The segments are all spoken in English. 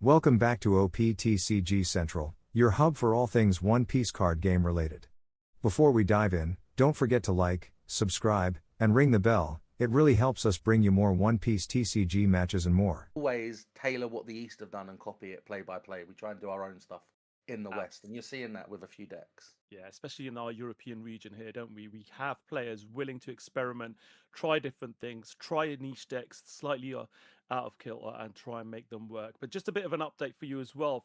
Welcome back to OPTCG Central, your hub for all things One Piece card game related. Before we dive in, don't forget to like, subscribe, and ring the bell. It really helps us bring you more One Piece TCG matches and more. Always tailor what the East have done and copy it play by play. We try and do our own stuff in the West, and you're seeing that with a few decks. Yeah, especially in our European region here, don't we? We have players willing to experiment, try different things, try niche decks slightly out of kilter and try and make them work. But just a bit of an update for you as well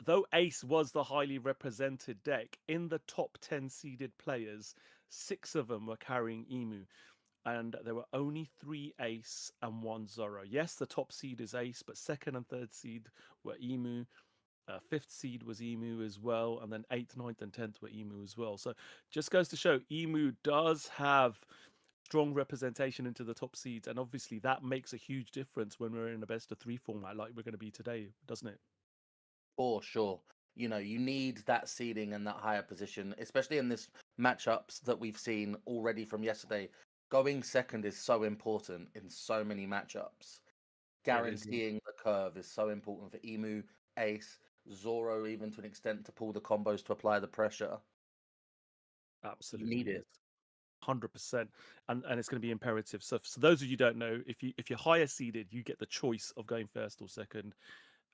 though Ace was the highly represented deck, in the top 10 seeded players, 6 of them were carrying Emu. And there were only 3 Ace and 1 Zoro. Yes, the top seed is Ace, but second and third seed were Emu. Fifth seed was Emu as well, and then 8th, 9th, and 10th were Emu as well. So just goes to show Emu does have strong representation into the top seeds, and obviously that makes a huge difference when we're in a best of 3 format like we're going to be today, doesn't it? For sure. You need that seeding and that higher position, especially in this matchups that we've seen already from yesterday. Going second is so important in so many matchups. Guaranteeing the curve is so important for Emu, Ace, Zoro, even to an extent to pull the combos to apply the pressure. Absolutely. You need it. 100%, and it's going to be imperative. So for those of you who don't know, if you're higher seeded, you get the choice of going first or second,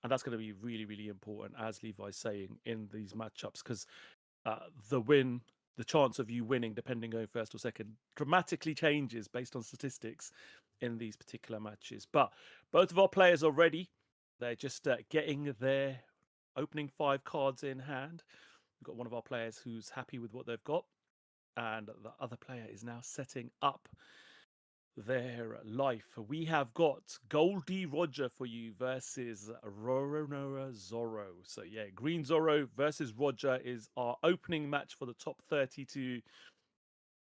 and that's going to be really, really important, as Levi's saying, in these matchups, because the chance of you winning, depending going first or second, dramatically changes based on statistics in these particular matches. But both of our players are ready. They're just getting their opening 5 cards in hand. We've got one of our players who's happy with what they've got, and the other player is now setting up their life. We have got Goldie Roger for you versus Roronoa Zoro. So yeah, Green Zoro versus Roger is our opening match for the top 32.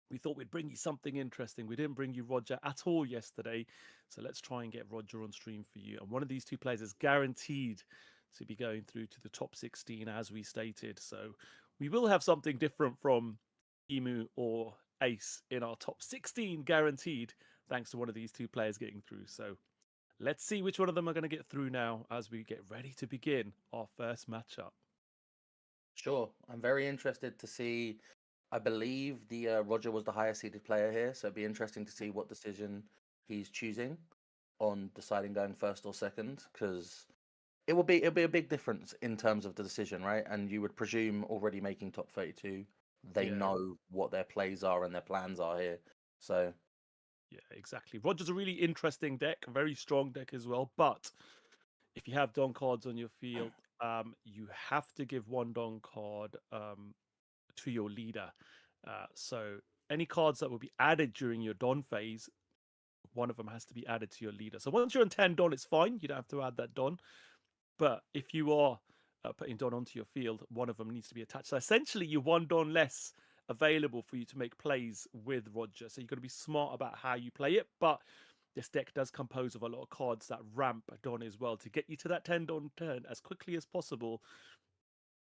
We thought we'd bring you something interesting. We didn't bring you Roger at all yesterday, so let's try and get Roger on stream for you. And one of these 2 players is guaranteed to be going through to the top 16, as we stated. So we will have something different from Emu or Ace in our top 16, guaranteed, thanks to one of these 2 players getting through. So let's see which one of them are going to get through now as we get ready to begin our first matchup. Sure. I'm very interested to see. I believe the Roger was the higher seeded player here, so it'd be interesting to see what decision he's choosing on deciding going first or second, because it'll be a big difference in terms of the decision, right? And you would presume already making top 32, they know what their plays are and their plans are here. So yeah, exactly. Roger's a really interesting deck, a very strong deck as well. But if you have Don cards on your field, you have to give 1 Don card to your leader. So any cards that will be added during your Don phase, one of them has to be added to your leader. So once you're on 10 Don, it's fine. You don't have to add that Don. But if you are putting Don onto your field, one of them needs to be attached. So essentially, you're 1 Don less available for you to make plays with Roger. So you've got to be smart about how you play it. But this deck does compose of a lot of cards that ramp Don as well to get you to that 10 Don turn as quickly as possible,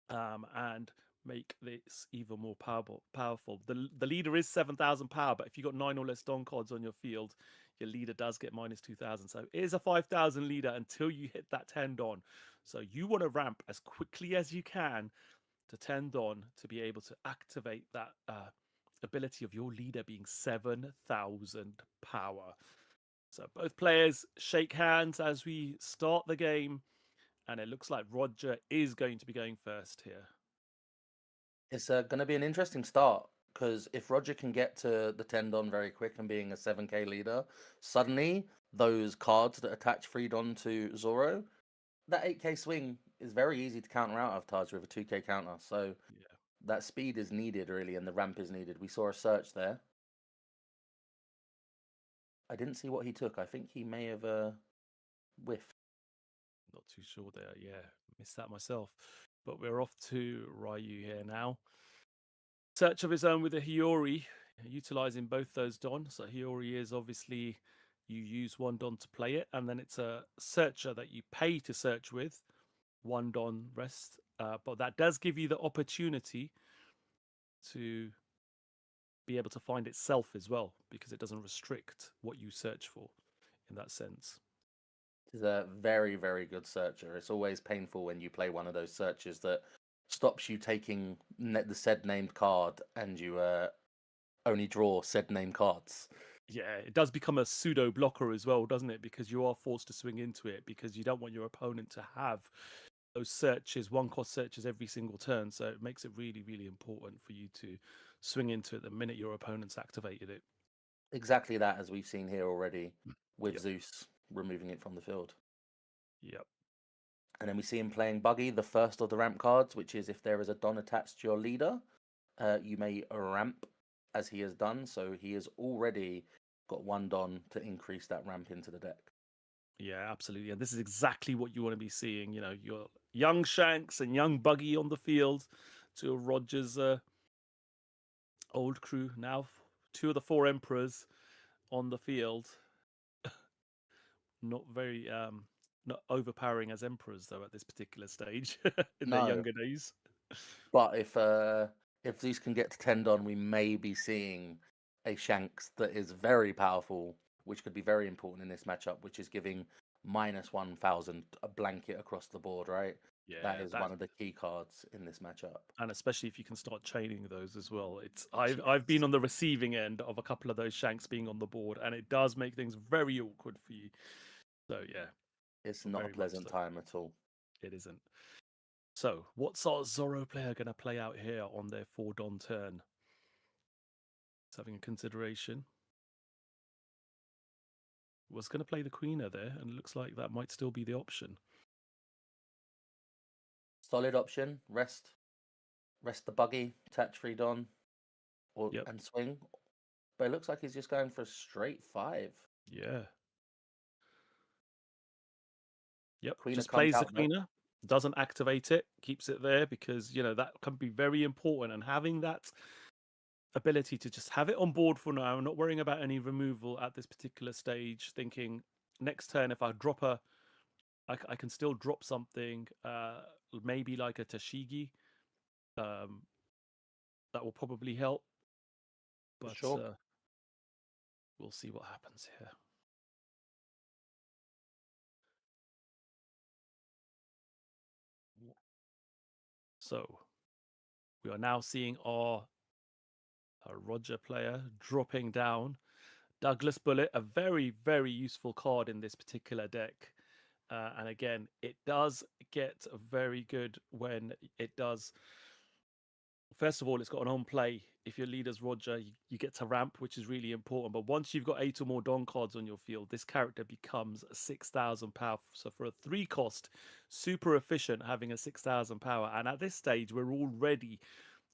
and make this even more powerful. The leader is 7,000 power, but if you've got 9 or less Don cards on your field, your leader does get minus 2,000. So it is a 5,000 leader until you hit that 10 Don. So you want to ramp as quickly as you can to 10 Don to be able to activate that ability of your leader being 7,000 power. So both players shake hands as we start the game, and it looks like Roger is going to be going first here. it's going to be an interesting start, because if Roger can get to the 10 Don very quick and being a 7k leader, suddenly those cards that attach 3 Don to Zoro, that 8k swing is very easy to counter out of Taj with a 2k counter. So Yeah. that speed is needed, really, and the ramp is needed. We saw a search there. I didn't see what he took. I think he may have whiffed. Not too sure there. Yeah, missed that myself. But we're off to Ryou here now. Search of his own with a Hiyori, utilizing both those Don. So Hiyori is obviously you use 1 Don to play it, and then it's a searcher that you pay to search with, 1 Don rest. But that does give you the opportunity to be able to find itself as well, because it doesn't restrict what you search for in that sense. Is a very, very good searcher. It's always painful when you play one of those searches that stops you taking the said named card and you only draw said named cards. Yeah, it does become a pseudo blocker as well, doesn't it? Because you are forced to swing into it because you don't want your opponent to have those searches, one cost searches every single turn. So it makes it really, really important for you to swing into it the minute your opponent's activated it. Exactly that, as we've seen here already with Yep. Zeus removing it from the field. Yep. And then we see him playing Buggy, the first of the ramp cards, which is if there is a Don attached to your leader, you may ramp as he has done. So he has already got one Don to increase that ramp into the deck. Yeah, absolutely. And this is exactly what you want to be seeing. You know, your young Shanks and young Buggy on the field, two of Roger's old crew now, two of the four Emperors on the field. Not very not overpowering as emperors though at this particular stage in their No, younger days. but if these can get to 10 Don, we may be seeing a Shanks that is very powerful, which could be very important in this matchup, which is giving -1000 a blanket across the board, right? That Yeah, is one of the key cards in this matchup. and especially if you can start chaining those as well. It's I've been on the receiving end of a couple of those Shanks being on the board, and it does make things very awkward for you. So yeah, It's not a very much pleasant so. time at all. It isn't. So what's our Zoro player going to play out here on their 4 Don turn? It's having a consideration. Was going to play the Queener there, and it looks like that might still be the option. Solid option. Rest the Buggy, attach 3 Don, or Yep. and swing. But it looks like he's just going for a straight 5. Yeah. Yep. Queener Just comes plays the out though. Queener, doesn't activate it, keeps it there because, you know, that can be very important. And having that ability to just have it on board for now, not worrying about any removal at this particular stage, thinking next turn, if I drop I can still drop something, maybe like a Tashigi. That will probably help. For But sure. we'll see what happens here. So we are now seeing our Roger player dropping down Douglas Bullet, a very, very useful card in this particular deck. And again, it does get very good when it does. First of all, it's got an on play. If your leader's Roger, you get to ramp, which is really important. But once you've got 8 or more Don cards on your field, this character becomes 6,000 power. So for a 3 cost, super efficient having a 6,000 power. And at this stage, we're already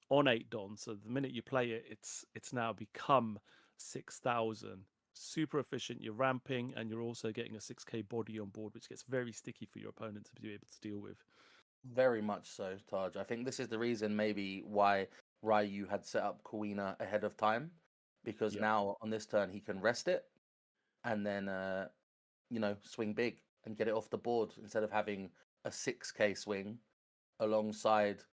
on 8 Don. So the minute you play it, it's now become 6,000. Super efficient. You're ramping, and you're also getting a 6k body on board, which gets very sticky for your opponent to be able to deal with. Very much so, Taj. I think this is the reason maybe why Ryu had set up Kuina ahead of time, because Yep. now on this turn he can rest it and then swing big and get it off the board instead of having a 6k swing alongside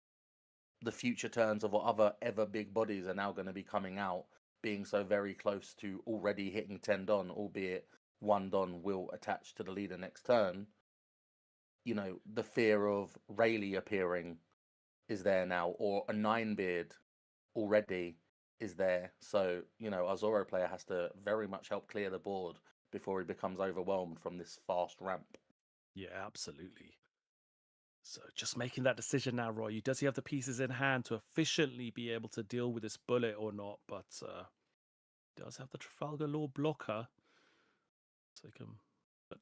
the future turns of what other ever big bodies are now going to be coming out, being so very close to already hitting 10 Don, albeit 1 Don will attach to the leader next turn. You know, the fear of Rayleigh appearing is there now, or a 9-beard already is there. So, you know, our Zoro player has to very much help clear the board before he becomes overwhelmed from this fast ramp. Yeah, absolutely. So just making that decision now, Roy. Does he have the pieces in hand to efficiently be able to deal with this bullet or not? But does have the Trafalgar Law blocker. So he can. But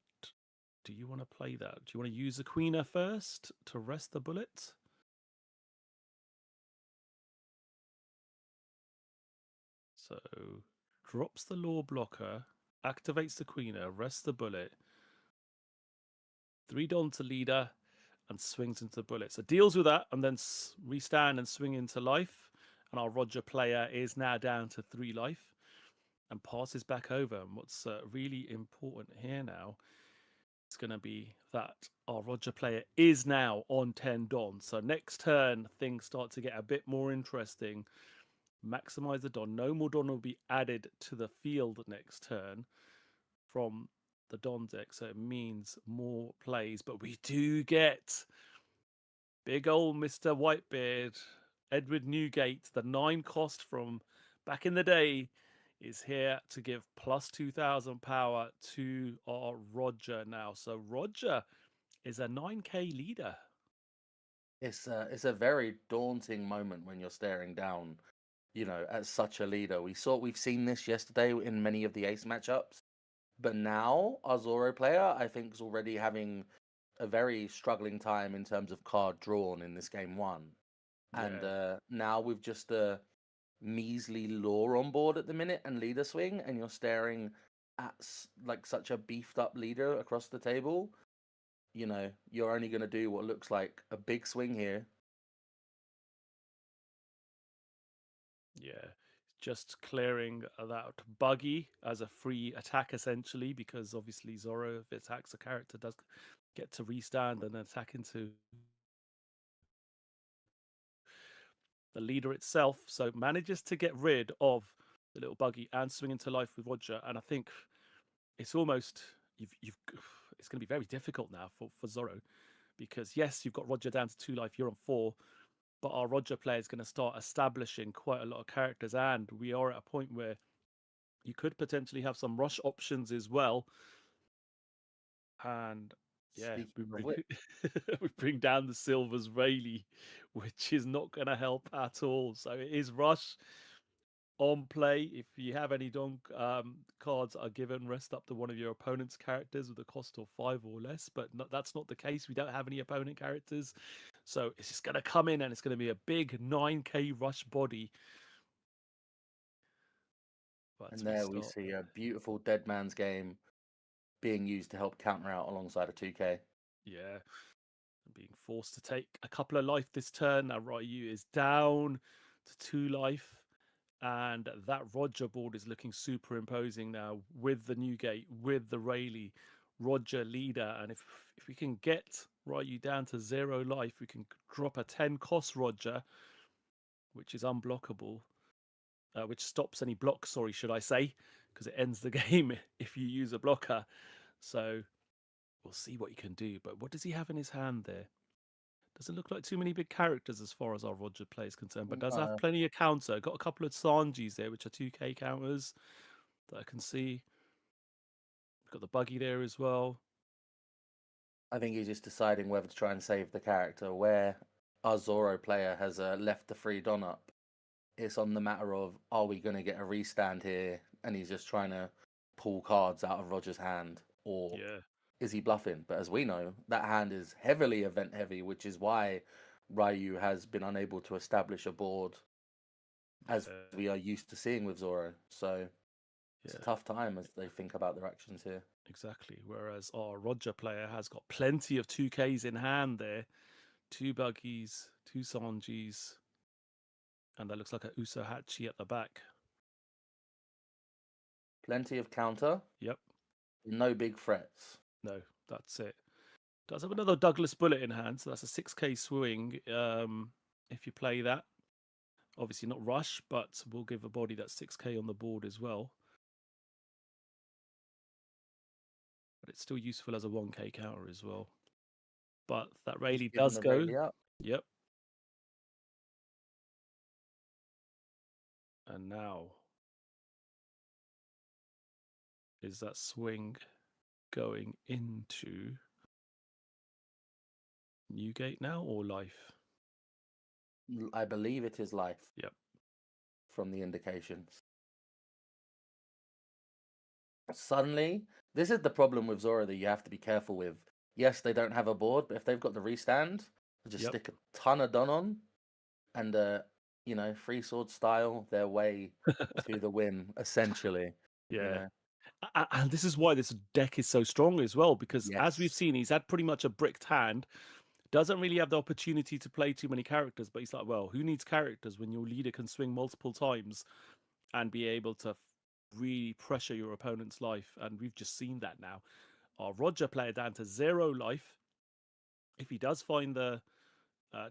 do you want to play that? Do you want to use the Queener first to rest the bullet? So drops the Law blocker, activates the Queener, rests the bullet. 3 Don to leader, and swings into the bullet. So deals with that and then restand and swing into life. And our Roger player is now down to 3 life and passes back over. And what's really important here now is going to be that our Roger player is now on 10 Don. So next turn, things start to get a bit more interesting. Maximize the Don. No more Don will be added to the field next turn from the Don deck, so it means more plays. But we do get big old Mr. Whitebeard, Edward Newgate, the 9 cost from back in the day, is here to give plus 2,000 power to our Roger now. So Roger is a 9k leader. It's a very daunting moment when you're staring down, at such a leader. We've seen this yesterday in many of the ace matchups, but now our Zoro player, I think, is already having a very struggling time in terms of card drawn in this game one. And now with just a measly lore on board at the minute and leader swing, and you're staring at like such a beefed up leader across the table, you're only going to do what looks like a big swing here. Yeah, just clearing that buggy as a free attack essentially, because obviously Zoro, if it attacks a character, does get to restand and attack into the leader itself. So manages to get rid of the little buggy and swing into life with Roger. And I think it's almost it's going to be very difficult now for Zoro, because yes, you've got Roger down to 2 life, you're on 4, but our Roger player is going to start establishing quite a lot of characters, and we are at a point where you could potentially have some rush options as well. And yeah, we bring down the Silvers Rayleigh, which is not going to help at all. So it is rush on play. If you have any donk cards are given, rest up to one of your opponent's characters with a cost of 5 or less, but that's not the case. We don't have any opponent characters, so it's just going to come in and it's going to be a big 9k rush body. But and there we see a beautiful Dead Man's Game being used to help counter out alongside a 2k. Yeah, being forced to take a couple of life this turn. Now Ryou is down to 2 life. And that Roger board is looking super imposing now with the Newgate, with the Rayleigh, Roger leader. And if we can get Ryou down to 0 life, we can drop a 10 cost Roger, which is unblockable, which stops any blocks, sorry, should I say, because it ends the game if you use a blocker. So we'll see what he can do. But what does he have in his hand there? Doesn't look like too many big characters as far as our Roger play is concerned, but does have plenty of counter. Got a couple of Sanjis there, which are 2k counters that I can see. Got the buggy there as well. I think he's just deciding whether to try and save the character. Where our Zoro player has left the free Don up, it's on the matter of, are we going to get a restand here? And he's just trying to pull cards out of Roger's hand, or is he bluffing? But as we know, that hand is heavily event heavy, which is why Ryou has been unable to establish a board as we are used to seeing with Zoro. So it's a tough time as they think about their actions here. Exactly. Whereas our Roger player has got plenty of 2Ks in hand there. 2 buggies, 2 Sanjis, and that looks like a Usohachi at the back. Plenty of counter. Yep. No big threats. No, that's it. Does have another Douglas bullet in hand, so that's a 6k swing if you play that. Obviously not rush, but we'll give a body that's 6k on the board as well. But it's still useful as a 1k counter as well. But that Rayleigh does go. Yep. And now is that swing going into Newgate now or life? I believe it is life. Yep. From the indications. Suddenly, this is the problem with Zoro that you have to be careful with. Yes, they don't have a board, but if they've got the restand, just stick a ton of Don on and, free sword style their way to the win, essentially. Yeah. And this is why this deck is so strong as well, because as we've Yes. seen, he's had pretty much a bricked hand. Doesn't really have the opportunity to play too many characters, but he's like, well, who needs characters when your leader can swing multiple times and be able to really pressure your opponent's life? And we've just seen that now. Our Roger player down to 0 life. If he does find the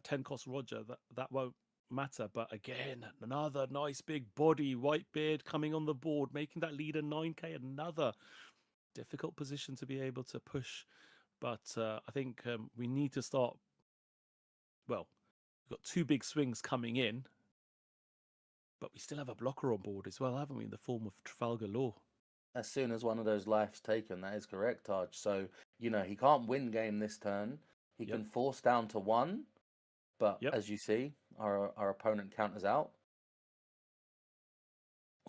10 cost Roger, that won't matter. But again, another nice big body, Whitebeard coming on the board, making that leader 9k, another difficult position to be able to push. But I think we need to start. Well, we've got two big swings coming in, but we still have a blocker on board as well, haven't we, in the form of Trafalgar Law? As soon as one of those life's taken, that is correct, Taj. So, he can't win game this turn. He Yep. can force down to 1, but Yep. as you see, our opponent counters out.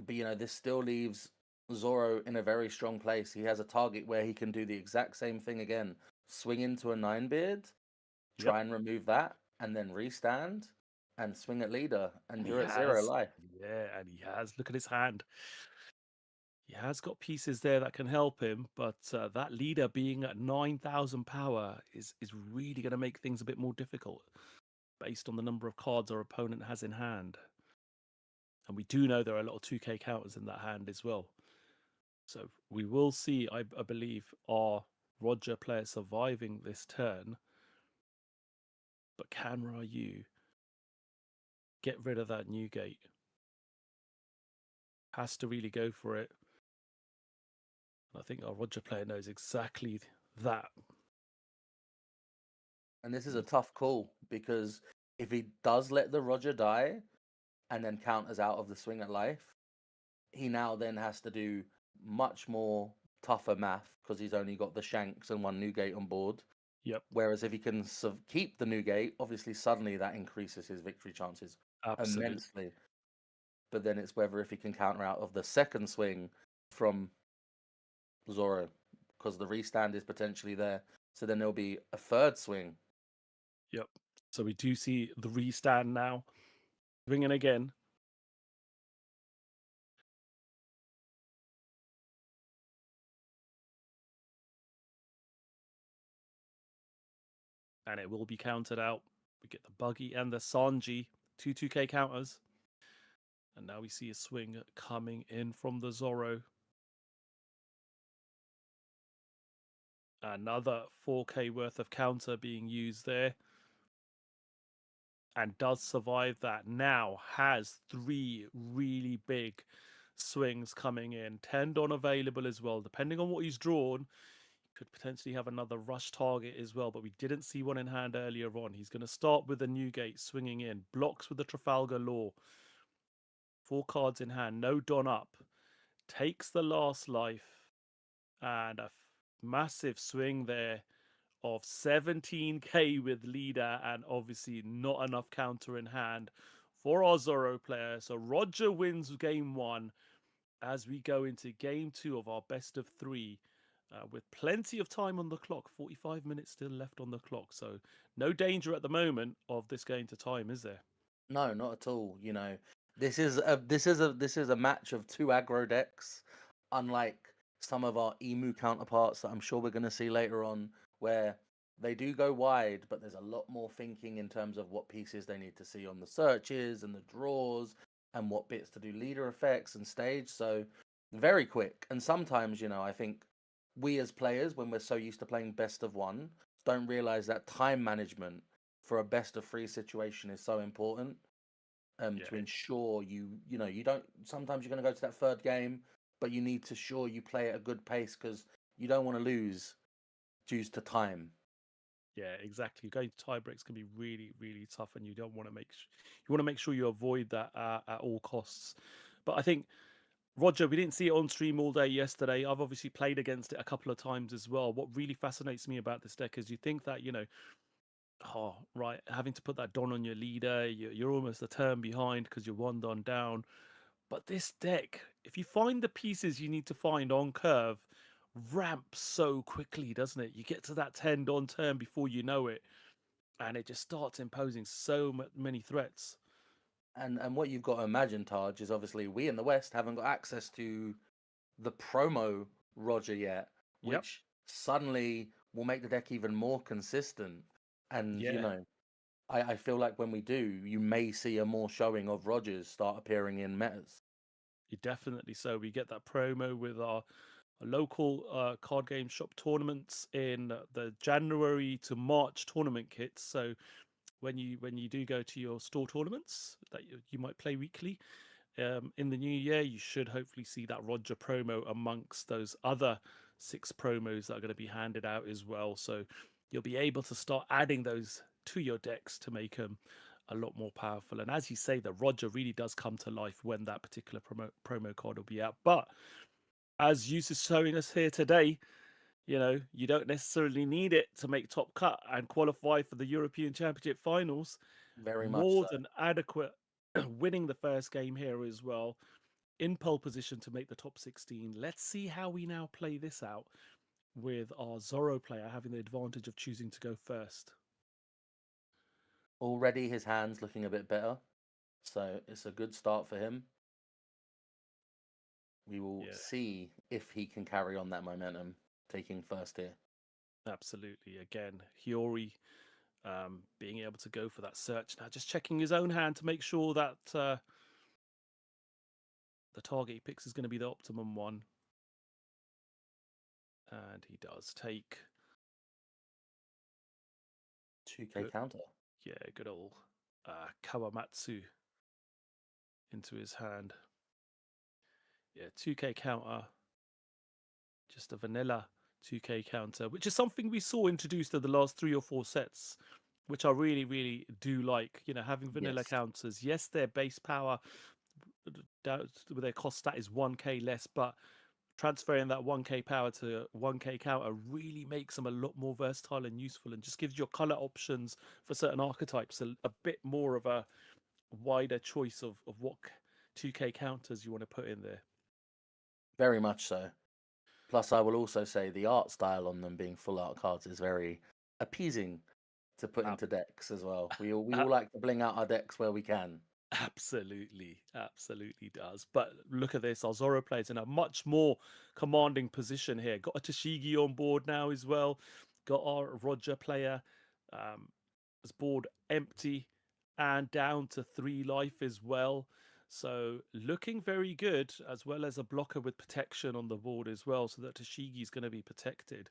But, this still leaves Zoro in a very strong place. He has a target where he can do the exact same thing again. Swing into a 9-beard, try and remove that, and then restand and swing at leader, and you're at 0 life. Yeah, and he has. Look at his hand. He has got pieces there that can help him, but that leader being at 9,000 power is really going to make things a bit more difficult based on the number of cards our opponent has in hand. And we do know there are a lot of 2k counters in that hand as well. So we will see, I believe, our Roger player surviving this turn. But can Ryou get rid of that Newgate? Has to really go for it. I think our Roger player knows exactly that. And this is a tough call, because if he does let the Roger die and then counters out of the swing at life, he now then has to do much more tougher math, because he's only got the Shanks and 1 Newgate on board. Yep. Whereas if he can keep the Newgate, obviously suddenly that increases his victory chances immensely. But then it's whether if he can counter out of the second swing from Zoro, because the restand is potentially there. So then there'll be a third swing. Yep. So we do see the restand now. Ringing again. And it will be countered out. We get the Buggy and the Sanji, 2k counters. And now we see a swing coming in from the Zoro. Another 4k worth of counter being used there. And does survive that. Now has 3 really big swings coming in. 10 Don available as well. Depending on what he's drawn, could potentially have another rush target as well, but we didn't see one in hand earlier on. He's going to start with the Newgate swinging in. Blocks with the Trafalgar Law. 4 cards in hand. No Don up. Takes the last life. And a massive swing there of 17k with leader, and obviously not enough counter in hand for our Zoro player. So Roger wins game 1 as we go into game 2 of our best of 3 with plenty of time on the clock. 45 minutes still left on the clock, so no danger at the moment of this going to time, is there? No, not at all. This is a match of 2 aggro decks, unlike some of our emu counterparts that I'm sure we're going to see later on, where they do go wide, but there's a lot more thinking in terms of what pieces they need to see on the searches and the draws, and what bits to do leader effects and stage. So very quick. And sometimes, I think we as players, when we're so used to playing best of 1, don't realize that time management for a best of 3 situation is so important. To ensure you don't, sometimes you're going to go to that third game, but you need to ensure you play at a good pace, because you don't want to lose due to time. Yeah, exactly. Going to tie breaks can be really, really tough, and you don't want to make sure you avoid that at all costs. But I think, Roger, we didn't see it on stream all day yesterday. I've obviously played against it a couple of times as well. What really fascinates me about this deck is you think that, having to put that Don on your leader, you're almost a turn behind because you're 1 Don down. But this deck, if you find the pieces you need to find on curve, ramps so quickly, doesn't it? You get to that 10 Don turn before you know it, and it just starts imposing so many threats. And what you've got to imagine, Taj, is obviously we in the West haven't got access to the promo Roger yet, which suddenly will make the deck even more consistent. And I feel like when we do, you may see a more showing of Rogers start appearing in metas. Definitely so. We get that promo with our local card game shop tournaments in the January to March tournament kits. So when you do go to your store tournaments that you might play weekly in the new year, you should hopefully see that Roger promo amongst those other 6 promos that are going to be handed out as well. So you'll be able to start adding those to your decks to make them a lot more powerful. And as you say, the Roger really does come to life when that particular promo card will be out. But as Zeus is showing us here today, you don't necessarily need it to make top cut and qualify for the European Championship finals. Very much More so. than adequate, winning the first game here as well, in pole position to make the top 16. Let's see how we now play this out with our Zoro player having the advantage of choosing to go first. Already his hand's looking a bit better, so it's a good start for him. We will see if he can carry on that momentum, taking first here. Absolutely. Again, Hiyori being able to go for that search now, just checking his own hand to make sure that the target he picks is going to be the optimum one. And he does take 2k counter. Yeah, good old Kawamatsu into his hand. Yeah, 2k counter. Just a vanilla 2k counter, which is something we saw introduced in the last 3 or 4 sets, which I really, really do like. Having vanilla counters. Yes, their base power, their cost stat is 1k less, but transferring that 1k power to 1k counter really makes them a lot more versatile and useful, and just gives your color options for certain archetypes a bit more of a wider choice of what 2k counters you want to put in there. Very much so. Plus, I will also say the art style on them being full art cards is very appeasing to put into decks as well. We all like to bling out our decks where we can. Absolutely does. But look at this, our Zoro players in a much more commanding position here. Got a Tashigi on board now as well. Got our Roger player. His board empty and down to 3 life as well. So looking very good, as well as a blocker with protection on the board as well, so that Tashigi is going to be protected.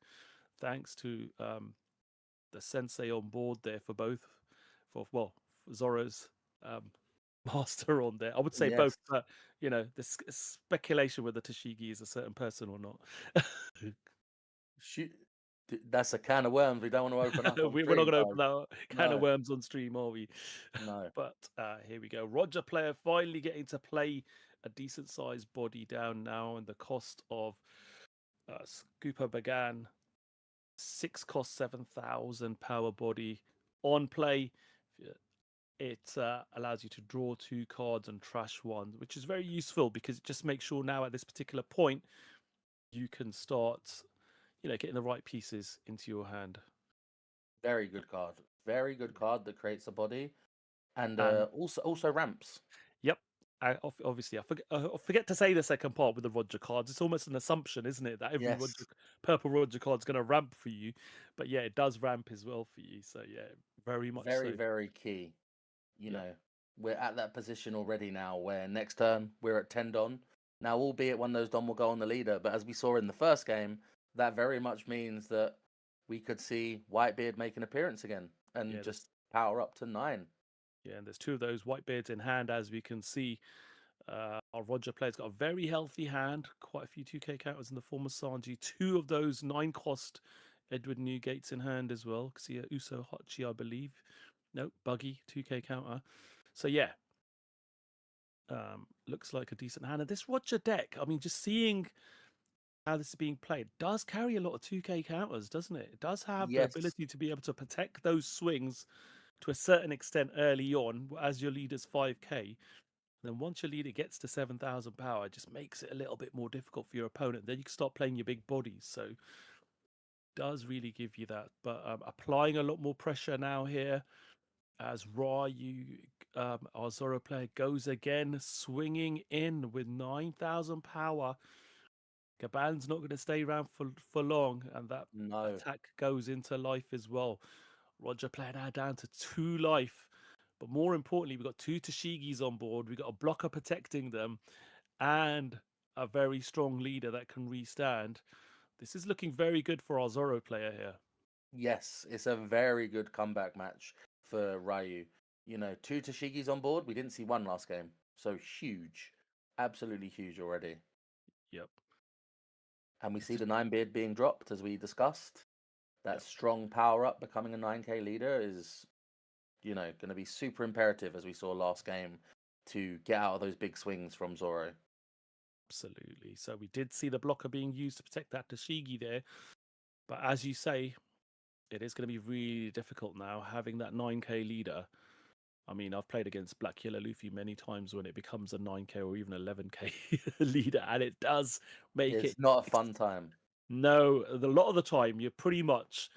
Thanks to the sensei on board there for both, for Zoro's master on there. I would say both, but the speculation whether Tashigi is a certain person or not. Shoot, that's a can of worms we don't want to open up. We're not going to open that can of worms on stream, are we? No. But here we go. Roger player finally getting to play a decent sized body down now, and the cost of Scooper Bagan 6 cost 7,000 power body on play. It allows you to draw 2 cards and trash 1, which is very useful because it just makes sure now at this particular point you can start, getting the right pieces into your hand. Very good card. Very good card that creates a body, and also ramps. Yep. Obviously, I forget to say the second part with the Roger cards. It's almost an assumption, isn't it, that every purple Roger card is going to ramp for you? But yeah, it does ramp as well for you. So yeah, very much very, very key. You know, we're at that position already now where next turn we're at 10 Don. Now, albeit one of those Don will go on the leader, but as we saw in the first game, that very much means that we could see Whitebeard make an appearance again and just power up to 9. Yeah, and there's 2 of those Whitebeards in hand, as we can see. Our Roger player's got a very healthy hand, quite a few 2k counters in the form of Sanji. 2 of those 9 cost Edward Newgates in hand as well. See Uso Hachi, I believe. Nope, Buggy, 2k counter. So yeah, looks like a decent hand. And this Roger deck, I mean, just seeing how this is being played, does carry a lot of 2k counters, doesn't it? It does have the ability to be able to protect those swings to a certain extent early on as your leader's 5k. Then once your leader gets to 7,000 power, it just makes it a little bit more difficult for your opponent. Then you can start playing your big bodies. So does really give you that. But applying a lot more pressure now here as Ryou, our Zoro player, goes again, swinging in with 9,000 power. Gaban's not going to stay around for long, and that attack goes into life as well. Roger player now down to 2 life. But more importantly, we've got 2 Tashigis on board. We've got a blocker protecting them and a very strong leader that can restand. This is looking very good for our Zoro player here. Yes, it's a very good comeback match for Ryou. 2 Tashigis on board. We didn't see 1 last game. So huge. Absolutely huge already. Yep. And we see the 9-beard being dropped, as we discussed. That strong power up becoming a 9k leader is, you know, going to be super imperative, as we saw last game, to get out of those big swings from Zoro. Absolutely. So we did see the blocker being used to protect that Tashigi there. But as you say, it is going to be really difficult now having that 9k leader. I mean, I've played against Black Yellow Luffy many times when it becomes a 9k or even 11k leader, and it does make It's it not a fun time. No, a lot of the time you're pretty much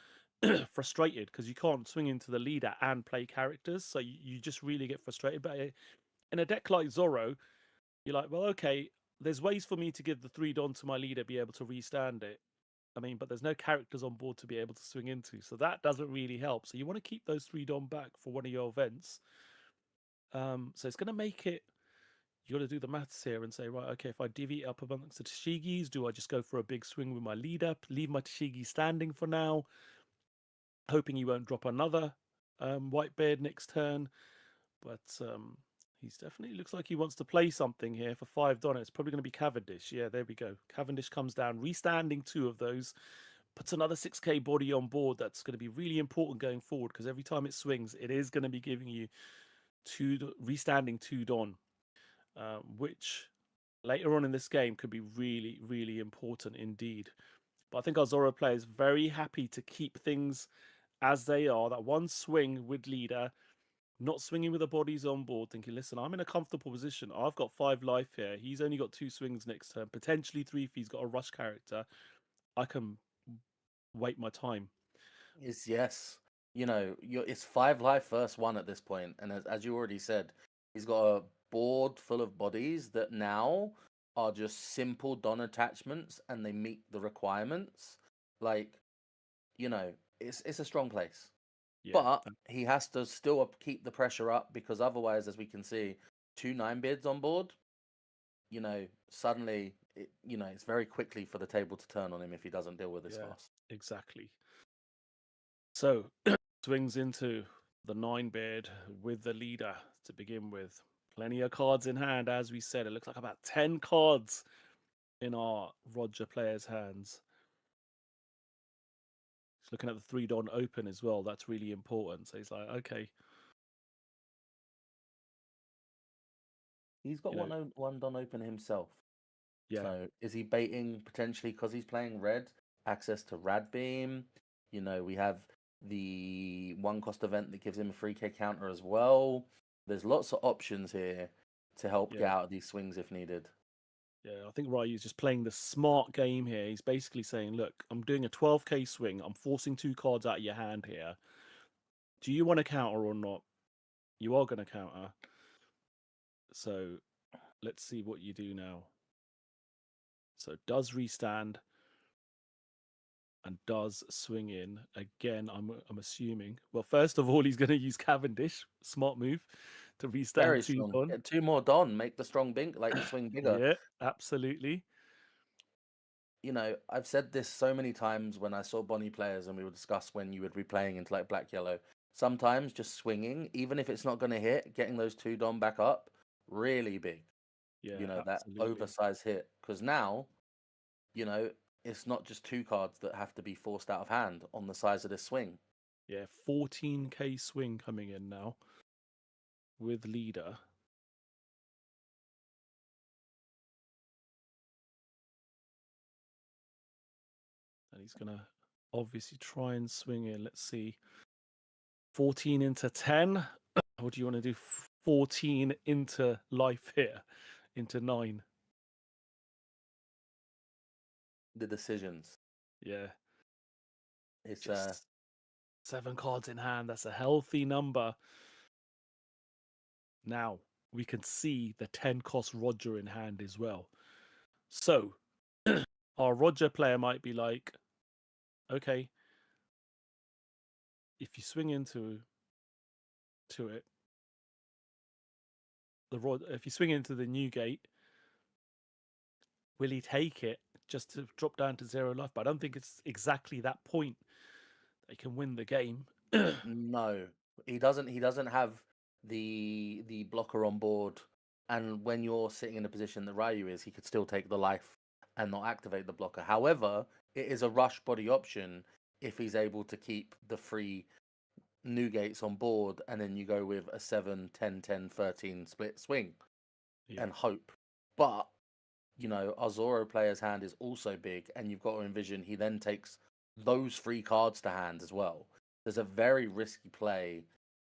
frustrated because you can't swing into the leader and play characters, so you just really get frustrated. But in a deck like Zoro, you're like, well, okay, there's ways for me to give the 3-Don to my leader, be able to restand it. I mean, but there's no characters on board to be able to swing into, so that doesn't really help. So you want to keep those 3-Don back for one of your events. So it's going to make it. You got to do the maths here and say, right, okay, if I divvy it up amongst the Tashigis, do I just go for a big swing with my leader, leave my Tashigi standing for now, hoping he won't drop another Whitebeard next turn? But he's definitely looks like he wants to play something here for 5 Don. It's probably going to be Cavendish. Yeah, there we go. Cavendish comes down, restanding 2 of those, puts another 6k body on board. That's going to be really important going forward because every time it swings, it is going to be giving you restanding 2 Don. Which later on in this game could be really, really important indeed. But I think our Zoro player is very happy to keep things as they are. That one swing with leader, not swinging with the bodies on board, thinking, listen, I'm in a comfortable position. I've got 5 life here. He's only got 2 swings next turn, potentially 3 if he's got a rush character. I can wait my time. Yes. You know, it's 5 life first 1 at this point, and as you already said, he's got a board full of bodies that now are just simple Don attachments, and they meet the requirements. Like, you know, it's a strong place, Yeah. but he has to still keep the pressure up, because otherwise, as we can see, 2 9-beards on board. You know, suddenly, it's very quickly for the table to turn on him if he doesn't deal with this fast. Exactly. So swings into the 9-beard with the leader to begin with. Plenty of cards in hand, as we said. It looks like about 10 cards in our Roger player's hands. He's looking at the 3-Don open as well. That's really important. So he's like, okay. He's got one Don open himself. Yeah. So is he baiting potentially because he's playing red, access to Rad Beam? You know, we have the 1-cost event that gives him a 3k counter as well. There's lots of options here to help get out of these swings if needed. Yeah, I think Ryou's just playing the smart game here. He's basically saying, look, I'm doing a 12k swing. I'm forcing 2 cards out of your hand here. Do you want to counter or not? You are going to counter. So let's see what you do now. So does restand and does swing in. Again, I'm assuming. Well, first of all, he's going to use Cavendish. Smart move to restand Very 2 strong. Don. Get 2 more Don, make the like the swing bigger. Yeah, absolutely. You know, I've said this so many times when I saw Bonnie players and we would discuss when you would be playing into like Black Yellow. Sometimes just swinging, even if it's not going to hit, getting those 2 Don back up, really big. Yeah, You know, absolutely. that oversized hit. Because now, you know, it's not just 2 cards that have to be forced out of hand on the size of this swing. Yeah, 14k swing coming in now with leader. And he's going to obviously try and swing in. Let's see. 14 into 10. Or do you want to do 14 into life here? Into 9? The decisions. Yeah. It's just 7 cards in hand. That's a healthy number. Now, we can see the 10-cost Roger in hand as well. So, our Roger player might be like, okay, if you swing into it, if you swing into the new gate, will he take it just to drop down to 0 life? But I don't think it's exactly that point they can win the game. No, he doesn't. He doesn't have the blocker on board, and when you're sitting in a position that Ryu is, he could still take the life and not activate the blocker. However, it is a rush body option if he's able to keep the 3 new gates on board, and then you go with a 7, 10, 10, 13 split swing and hope. But, you know, our Zoro player's hand is also big, and you've got to envision he then takes those 3 cards to hand as well. There's a very risky play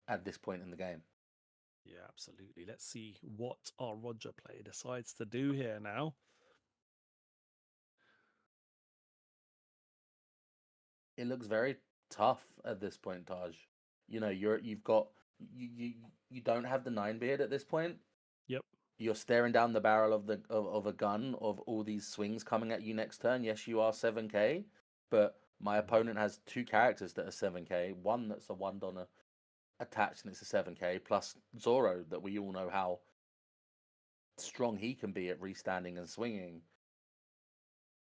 at this point in the game. Yeah, absolutely. Let's see what our Roger player decides to do here now. It looks very tough at this point, Taj. You know, you've got you don't have the 9 beard at this point. Yep. You're staring down the barrel of a gun of all these swings coming at you next turn. Yes, you are 7k, but my opponent has 2 characters that are 7k. One that's a 1 attached and it's a 7k, plus Zoro that we all know how strong he can be at restanding and swinging.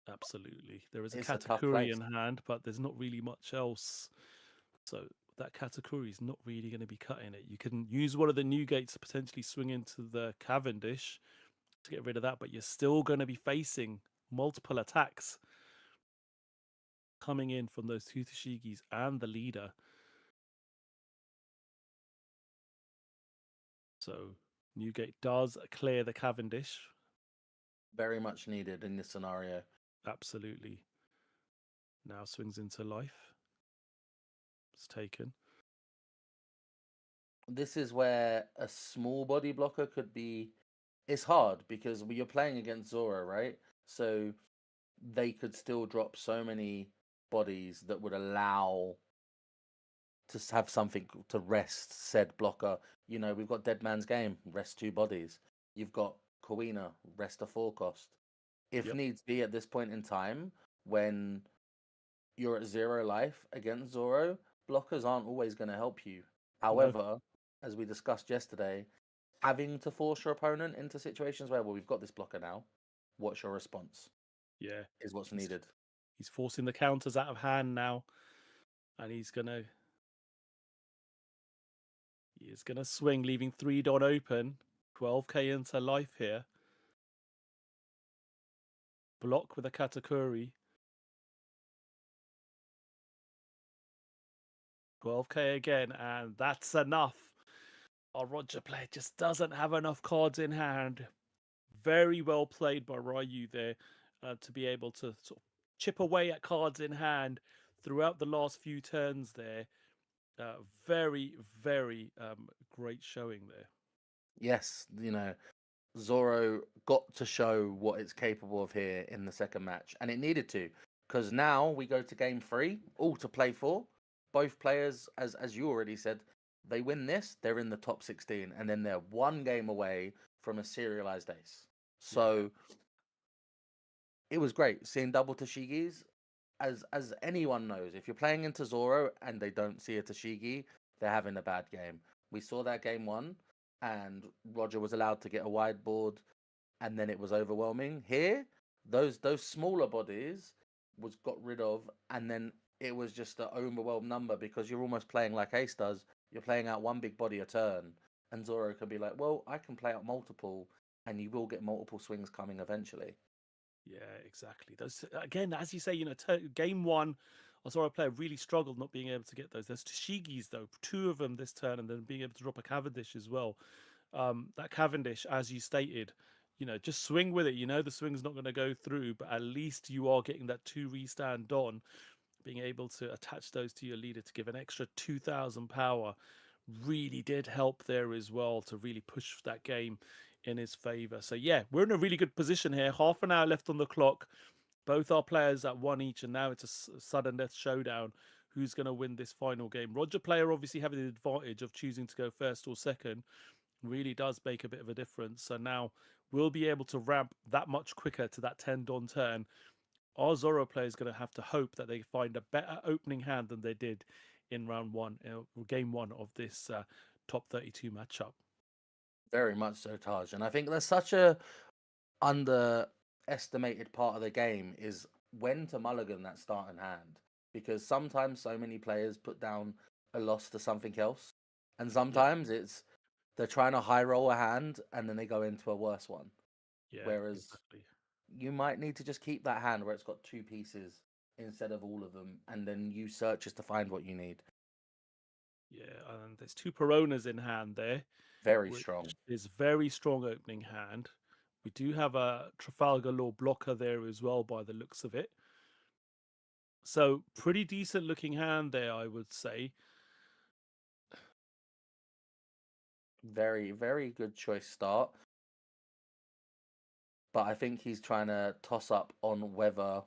Absolutely. There is a It's a tough Katakuri place. in hand, but there's not really much else. So that Katakuri is not really going to be cutting it. You can use one of the new gates to potentially swing into the Cavendish to get rid of that, but you're still going to be facing multiple attacks coming in from those 2 Tashigis and the leader. So Newgate does clear the Cavendish. Very much needed in this scenario. Absolutely. Now swings into life. It's taken. This is where a small body blocker could be. It's hard because you're playing against Zoro, right? So they could still drop so many bodies that would allow to have something to rest said blocker. You know, we've got Dead Man's Game, rest 2 bodies. You've got Kawina, rest a 4 cost. If needs be at this point in time, when you're at 0 life against Zoro, blockers aren't always going to help you. However, as we discussed yesterday, having to force your opponent into situations where, well, we've got this blocker now, what's your response? Yeah. Is what's needed. He's forcing the counters out of hand now. And he's gonna swing, leaving 3 dot open. 12k into life here. Block with a Katakuri. 12k again, and that's enough. Our Roger player just doesn't have enough cards in hand. Very well played by Ryou there to be able to sort of chip away at cards in hand throughout the last few turns there. Very, very great showing there. Yes, you know, Zoro got to show what it's capable of here in the second match, and it needed to, because now we go to game 3, all to play for. Both players, as you already said, they win this, they're in the top 16, and then they're 1 game away from a serialized ace. So it was great seeing double Tashigis. As anyone knows, if you're playing into Zoro and they don't see a Tashigi, they're having a bad game. We saw that game 1, and Roger was allowed to get a wide board, and then it was overwhelming. Here, those smaller bodies was got rid of, and then it was just an overwhelmed number because you're almost playing like Ace does. You're playing out 1 big body a turn, and Zoro can be like, well, I can play out multiple, and you will get multiple swings coming eventually. Yeah, exactly. Those again, as you say, you know, game 1, Zoro player really struggled not being able to get those. There's Tashigis though, 2 of them this turn, and then being able to drop a Cavendish as well. That Cavendish, as you stated, you know, just swing with it. You know, the swing's not going to go through, but at least you are getting that 2 restand on, being able to attach those to your leader to give an extra 2,000 power. Really did help there as well to really push that game in his favor. So yeah, we're in a really good position here. Half an hour left on the clock. Both our players at 1 each, and now it's a sudden death showdown. Who's going to win this final game? Roger player obviously having the advantage of choosing to go first or second really does make a bit of a difference. So now we'll be able to ramp that much quicker to that 10 Don turn. Our Zoro player is going to have to hope that they find a better opening hand than they did in round 1, game 1 of this top 32 matchup. Very much so, Taj. And I think there's such a underestimated part of the game is when to mulligan that starting hand. Because sometimes so many players put down a loss to something else. And sometimes it's they're trying to high roll a hand and then they go into a worse one. Yeah, Whereas exactly. you might need to just keep that hand where it's got two pieces instead of all of them, and then use searches to find what you need. Yeah, and there's two Peronas in hand there, Very which strong. is very strong opening hand. We do have a Trafalgar Law blocker there as well, by the looks of it. So pretty decent looking hand there, I would say. Very, very good choice start. But I think he's trying to toss up on whether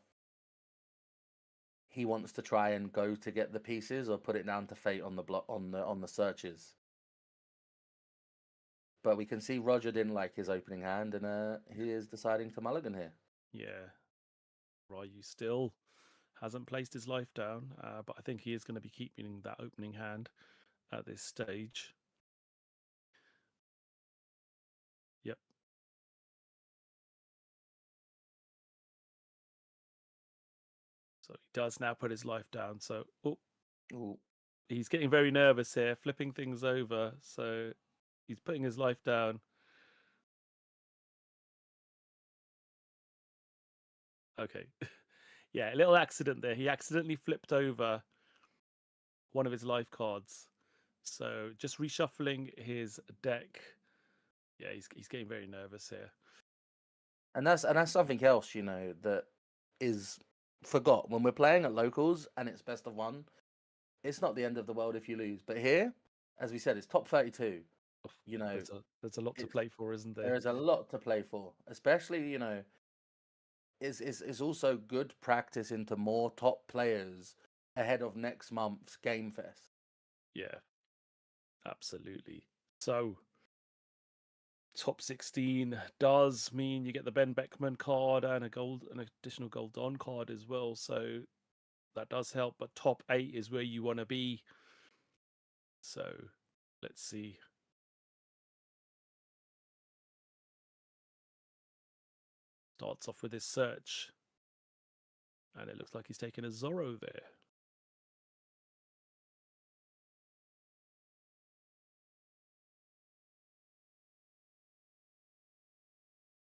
he wants to try and go to get the pieces or put it down to fate on the block on the searches. But we can see Roger didn't like his opening hand, and he is deciding to mulligan here. Yeah, Ryou still hasn't placed his life down, but I think he is going to be keeping that opening hand at this stage. Yep. So he does now put his life down. So, Ooh. He's getting very nervous here, flipping things over. So he's putting his life down. Okay. Yeah, a little accident there. He accidentally flipped over one of his life cards. So just reshuffling his deck. Yeah, he's getting very nervous here. And that's something else, that is forgot when we're playing at locals and it's best of one. It's not the end of the world if you lose, but here, as we said, it's top 32. There's a lot to play for, isn't there? There is a lot to play for, especially is also good practice into more top players ahead of next month's Game Fest. Yeah, absolutely. So top 16 does mean you get the Ben Beckman card and an additional gold Don card as well. So that does help. But top 8 is where you want to be. So let's see. Starts off with his search. And it looks like he's taking a Zoro there.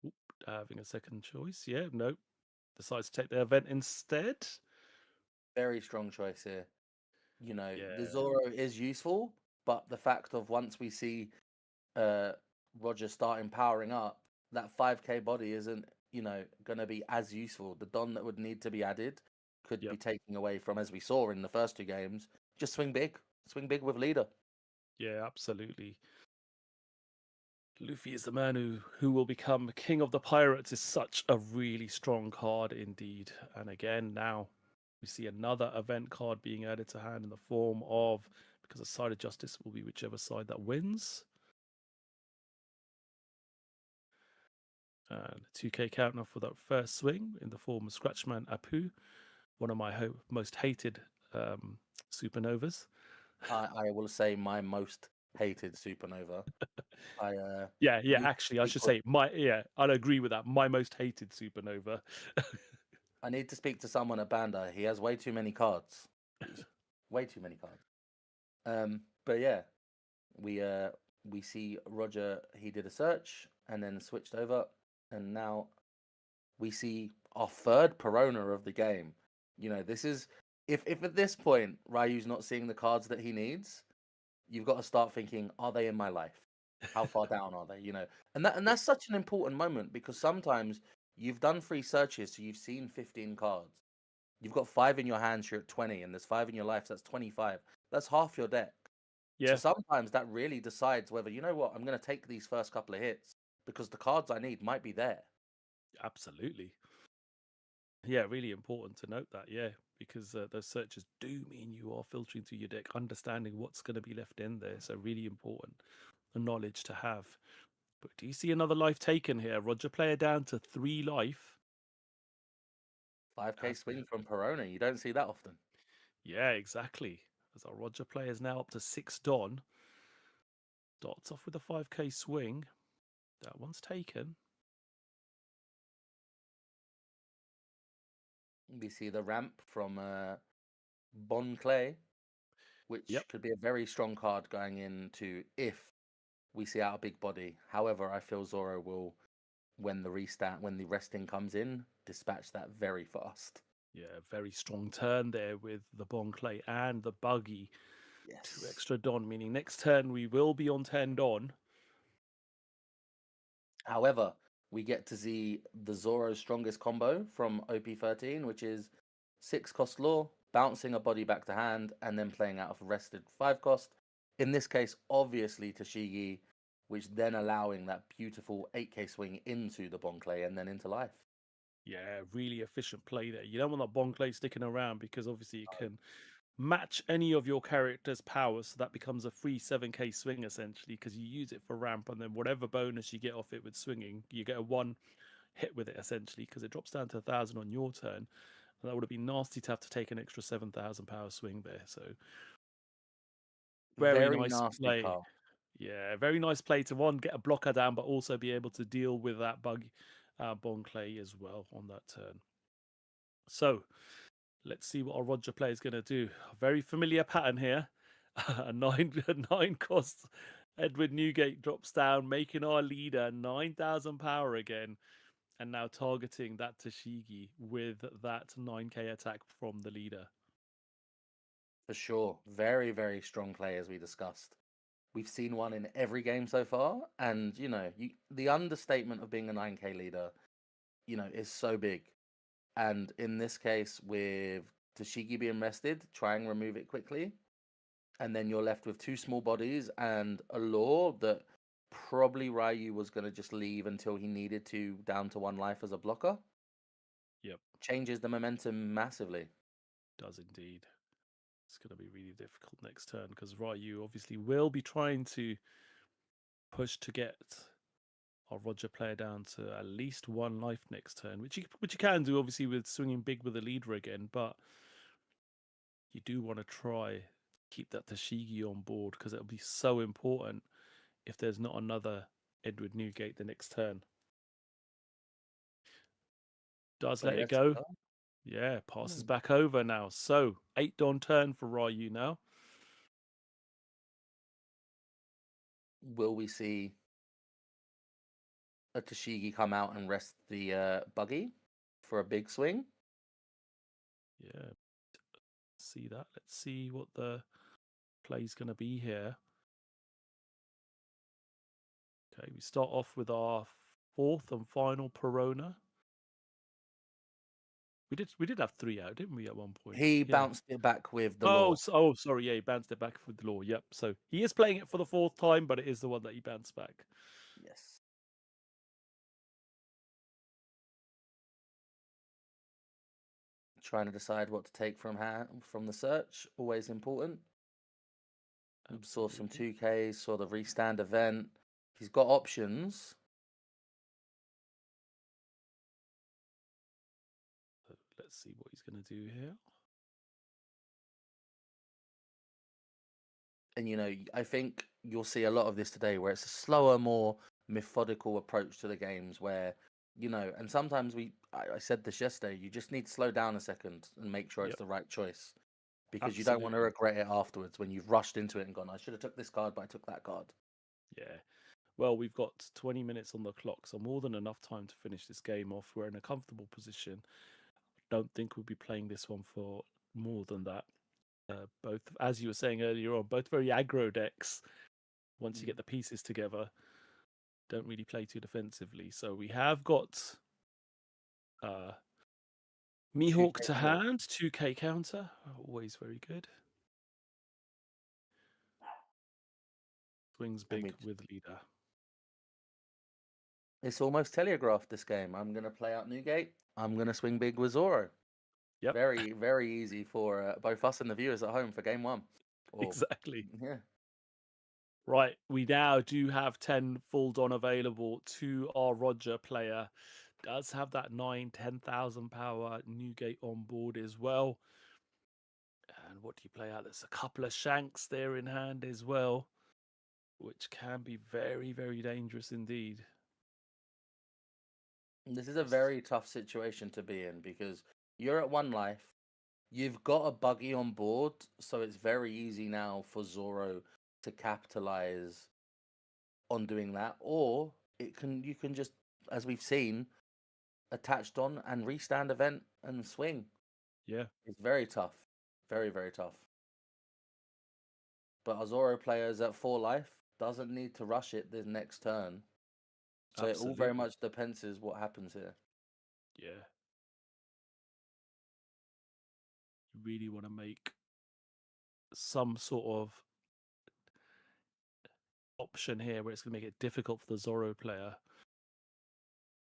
Oop, having a second choice. Yeah, nope. Decides to take the event instead. Very strong choice here. Yeah. The Zoro is useful, but the fact of once we see Roger starting powering up, that 5k body isn't, going to be as useful. The Don that would need to be added could be taking away from, as we saw in the first two games, just swing big with leader. Yeah, absolutely. Luffy is the man who will become king of the pirates is such a really strong card indeed. And again, now we see another event card being added to hand in the form of, because the side of justice will be whichever side that wins. And 2k counter for that first swing in the form of Scratchman Apu, one of my most hated supernovas. I will say my most hated supernova. Actually, I should say I'd agree with that. My most hated supernova. I need to speak to someone at Bandai. He has way too many cards. Way too many cards. But yeah, we see Roger. He did a search and then switched over, and now we see our third Perona of the game. This is if at this point Ryu's not seeing the cards that he needs, you've got to start thinking, are they in my life? How far down are they? And that's such an important moment because sometimes you've done 3 searches, so you've seen 15 cards. You've got 5 in your hands, you're at 20, and there's 5 in your life, so that's 25. That's half your deck. Yeah. So sometimes that really decides whether, you know what, I'm going to take these first couple of hits because the cards I need might be there. Absolutely. Yeah, really important to note that, because those searches do mean you are filtering through your deck, understanding what's going to be left in there. So really important knowledge to have. But do you see another life taken here? Roger player down to 3 life. 5k swing from Perona. You don't see that often. Yeah, exactly. As our Roger player is now up to 6 Don. Starts off with a 5k swing. That one's taken. We see the ramp from Bon Clay, which could be a very strong card going into if we see out a big body. However, I feel Zoro will when the resting comes in, dispatch that very fast. Yeah, very strong turn there with the Bonclay and the buggy. Yes. 2 extra Don, meaning next turn we will be on 10 Don. However, we get to see the Zoro's strongest combo from OP13, which is 6 cost law, bouncing a body back to hand, and then playing out of rested 5 cost. In this case, obviously Tashigi, which then allowing that beautiful 8k swing into the Bonclay and then into life. Yeah, really efficient play there. You don't want that Bonclay sticking around because obviously it can match any of your character's powers. So that becomes a free 7k swing essentially because you use it for ramp and then whatever bonus you get off it with swinging, you get a 1 hit with it essentially because it drops down to 1,000 on your turn. And that would have been nasty to have to take an extra 7,000 power swing there. So very Very nice nasty, play. Carl. Yeah, very nice play to one, get a blocker down, but also be able to deal with that Bonclay as well on that turn. So let's see what our Roger player is going to do. A very familiar pattern here. a 9 cost. Edward Newgate drops down, making our leader 9,000 power again. And now targeting that Tashigi with that 9k attack from the leader. For sure. Very, very strong play, as we discussed. We've seen one in every game so far. And, the understatement of being a 9k leader, is so big. And in this case, with Tashigi being rested, try and remove it quickly. And then you're left with 2 small bodies and a law that probably Ryu was going to just leave until he needed to, down to 1 life as a blocker. Yep. Changes the momentum massively. Does indeed. It's going to be really difficult next turn because Ryu obviously will be trying to push to get our Roger player down to at least 1 life next turn, which you can do obviously with swinging big with the leader again, but you do want to try keep that Tashigi on board because it'll be so important if there's not another Edward Newgate the next turn. Does let it go. Yeah, passes back over now. So 8 Don turn for Ryu now. Will we see a Tashigi come out and rest the buggy for a big swing? Yeah, see that. Let's see what the play's going to be here. Okay, we start off with our 4th and final Perona. We did have 3 out, didn't we, at one point? He bounced it back with the law. law. Oh, sorry, yeah, he bounced it back with the law. Yep. So he is playing it for the 4th time, but it is the one that he bounced back. Yes. Trying to decide what to take from the search, always important. Saw some 2Ks, saw the restand event. He's got options. Let's see what he's going to do here. And, I think you'll see a lot of this today where it's a slower, more methodical approach to the games where, and sometimes I said this yesterday, you just need to slow down a second and make sure it's the right choice. Because you don't want to regret it afterwards when you've rushed into it and gone, I should have took this card, but I took that card. Yeah. Well, we've got 20 minutes on the clock, so more than enough time to finish this game off. We're in a comfortable position. Don't think we'll be playing this one for more than that. Both, as you were saying earlier on, both very aggro decks. Once you get the pieces together, don't really play too defensively. So we have got Mihawk to hand, 2k counter, always very good. Swings big with leader. It's almost telegraphed, this game. I'm going to play out Newgate. I'm going to swing big with Zoro. Yep. Very, very easy for both us and the viewers at home for game 1. Exactly. Yeah. Right, we now do have 10 full Don available to our Roger player. Does have that 10,000 power Newgate on board as well. And what do you play out? There's a couple of Shanks there in hand as well, which can be very, very dangerous indeed. This is a very tough situation to be in because you're at 1 life. You've got a buggy on board, so it's very easy now for Zoro to capitalize on doing that. Or you can just as we've seen, attached on and restand event and swing. Yeah. It's very tough. Very, very tough. But our Zoro players at 4 life doesn't need to rush it the next turn. So it all very Absolutely. much depends is what happens here. Yeah. You really want to make some sort of option here where it's going to make it difficult for the Zoro player.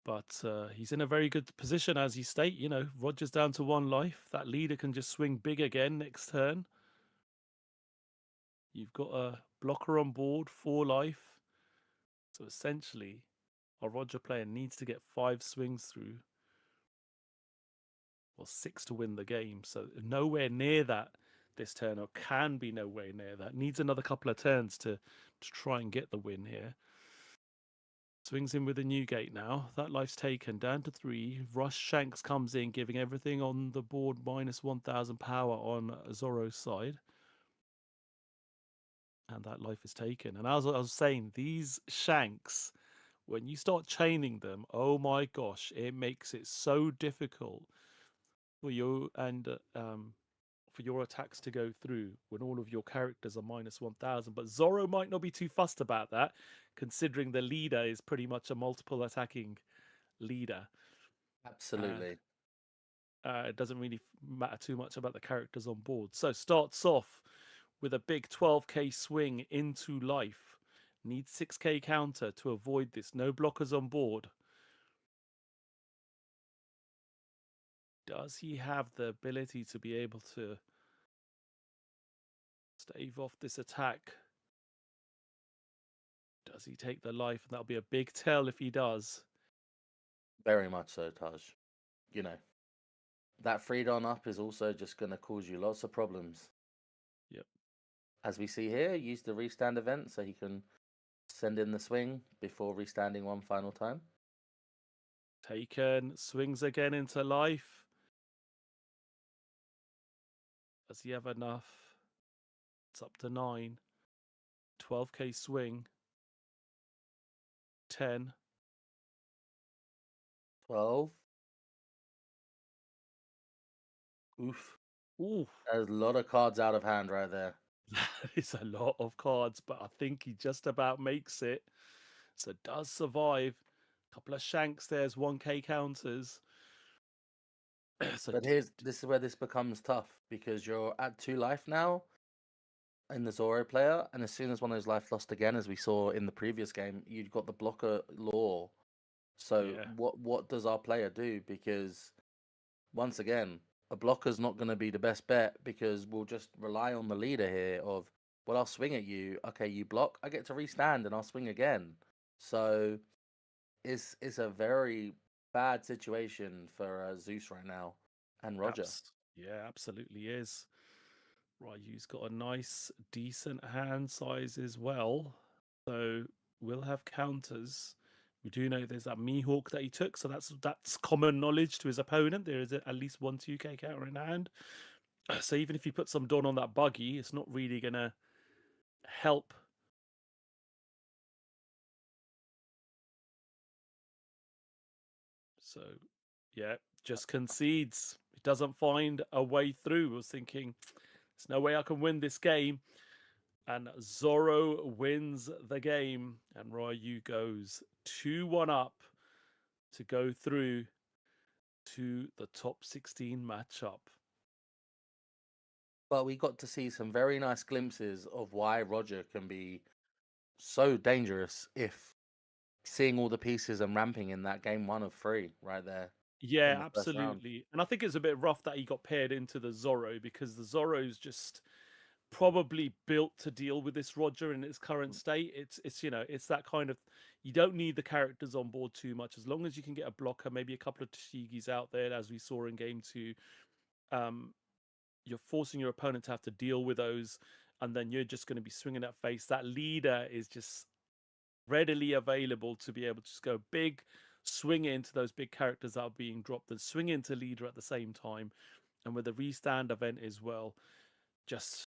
But he's in a very good position, as you state. You know, Roger's down to 1 life. That leader can just swing big again next turn. You've got a blocker on board, 4 life. So essentially, our Roger player needs to get 5 swings through, or 6 to win the game. So nowhere near that this turn, or can be nowhere near that. Needs another couple of turns to try and get the win here. Swings in with a new gate now. That life's taken down to 3. Rush Shanks comes in, giving everything on the board minus 1,000 power on Zoro's side. And that life is taken. And as I was saying, these Shanks, when you start chaining them, oh my gosh, it makes it so difficult for you and for your attacks to go through when all of your characters are minus 1,000. But Zoro might not be too fussed about that, considering the leader is pretty much a multiple attacking leader. Absolutely. And it doesn't really matter too much about the characters on board. So starts off with a big 12k swing into life. Needs 6k counter to avoid this. No blockers on board. Does he have the ability to be able to stave off this attack? Does he take the life? And that'll be a big tell if he does. Very much so, Taj. You know, that 3-don up is also just going to cause you lots of problems. Yep. As we see here, use the restand event so he can send in the swing before restanding one final time. Taken. Swings again into life. Does he have enough? It's up to 9. 12k swing. 10. 12. Oof. Ooh. There's a lot of cards out of hand right there. That is a lot of cards, but I think he just about makes it. So does survive. Couple of shanks, there's 1k counters. So But this is where this becomes tough, because you're at 2 life now in the Zoro player, and as soon as one of those life lost again, as we saw in the previous game, you've got the blocker law. So yeah. what does our player do? Because once again, a blocker's not going to be the best bet, because we'll just rely on the leader here of, well, I'll swing at you. Okay, you block. I get to restand and I'll swing again. So it's a very bad situation for Zeus right now and Roger. Yeah, absolutely is. Ryou's got a nice, decent hand size as well. So we'll have counters. We do know there's that Mihawk that he took, so that's common knowledge to his opponent. There is at least 1 2k counter in hand. So even if you put some Dawn on that buggy, it's not really gonna help. So yeah, just concedes. He doesn't find a way through. I was thinking, there's no way I can win this game. And Zoro wins the game. And Ryu goes 2-1 up to go through to the top 16 matchup. But we got to see some very nice glimpses of why Roger can be so dangerous, if seeing all the pieces and ramping in that game 1 of 3 right there. Yeah, in the first round. absolutely. And I think it's a bit rough that he got paired into the Zoro, because the Zoro's just probably built to deal with this Roger in its current state. It's you know, it's that kind of, you don't need the characters on board too much, as long as you can get a blocker, maybe a couple of Tashigis out there, as we saw in game 2. You're forcing your opponent to have to deal with those, and then you're just going to be swinging at face. That leader is just readily available to be able to just go big, swing into those big characters that are being dropped, and swing into leader at the same time. And with the restand event as well, just